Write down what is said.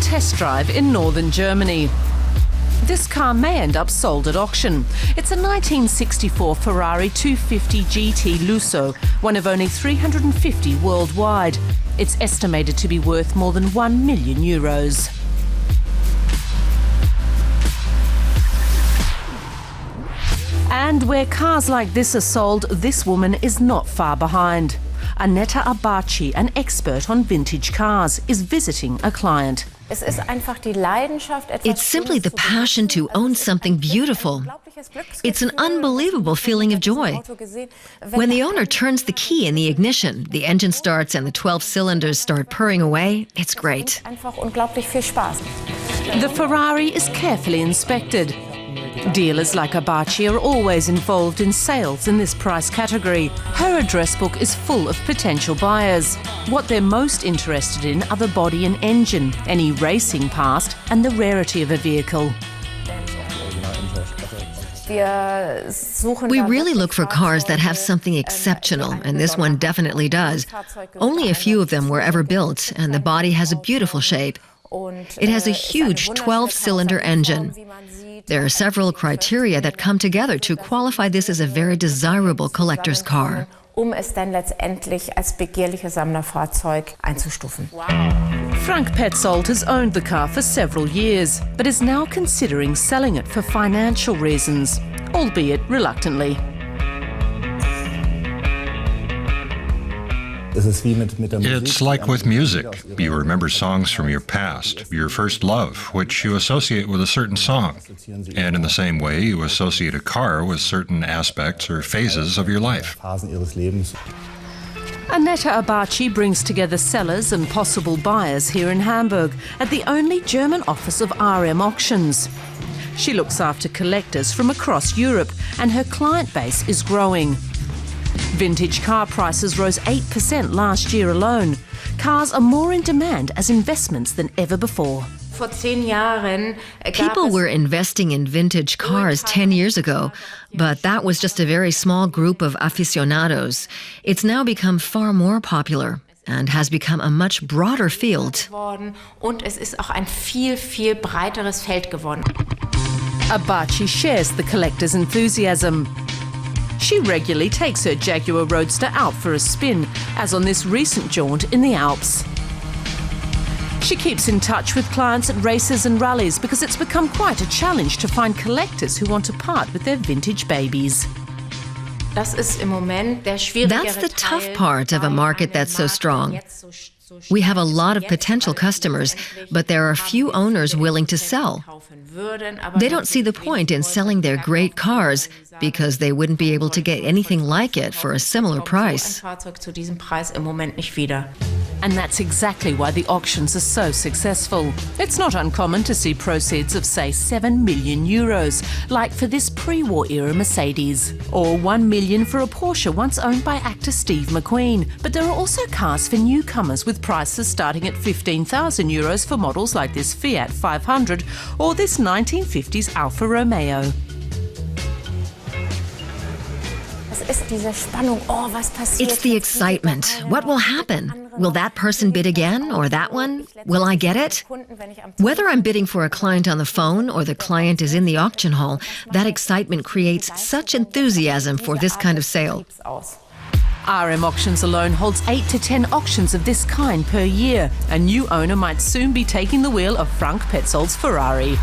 test drive in northern Germany. This car may end up sold at auction. It's a 1964 Ferrari 250 GT Lusso, one of only 350 worldwide. It's estimated to be worth more than €1 million. And where cars like this are sold, this woman is not far behind. Annette Abaci, an expert on vintage cars, is visiting a client. It's simply the passion to own something beautiful. It's an unbelievable feeling of joy. When the owner turns the key in the ignition, the engine starts and the 12 cylinders start purring away, it's great. The Ferrari is carefully inspected. Dealers like Abaci are always involved in sales in this price category. Her address book is full of potential buyers. What they're most interested in are the body and engine, any racing past, and the rarity of a vehicle. We really look for cars that have something exceptional, and this one definitely does. Only a few of them were ever built, and the body has a beautiful shape. It has a huge 12-cylinder engine. There are several criteria that come together to qualify this as a very desirable collector's car. Frank Petzold has owned the car for several years, but is now considering selling it for financial reasons, albeit reluctantly. It's like with music. You remember songs from your past, your first love, which you associate with a certain song. And in the same way, you associate a car with certain aspects or phases of your life. Annette Abaci brings together sellers and possible buyers here in Hamburg at the only German office of RM Auctions. She looks after collectors from across Europe, and her client base is growing. Vintage car prices rose 8% last year alone. Cars are more in demand as investments than ever before. People were investing in vintage cars 10 years ago, but that was just a very small group of aficionados. It's now become far more popular and has become a much broader field. Abaci shares the collector's enthusiasm. She regularly takes her Jaguar Roadster out for a spin, as on this recent jaunt in the Alps. She keeps in touch with clients at races and rallies because it's become quite a challenge to find collectors who want to part with their vintage babies. That's the tough part of a market that's so strong. We have a lot of potential customers, but there are few owners willing to sell. They don't see the point in selling their great cars because they wouldn't be able to get anything like it for a similar price. And that's exactly why the auctions are so successful. It's not uncommon to see proceeds of, say, €7 million, like for this pre-war era Mercedes, or $1 million for a Porsche once owned by actor Steve McQueen. But there are also cars for newcomers with prices starting at €15,000 for models like this Fiat 500 or this 1950s Alfa Romeo. It's the excitement. What will happen? Will that person bid again, or that one? Will I get it? Whether I'm bidding for a client on the phone or the client is in the auction hall, that excitement creates such enthusiasm for this kind of sale. RM Auctions alone holds 8 to 10 auctions of this kind per year. A new owner might soon be taking the wheel of Frank Petzold's Ferrari.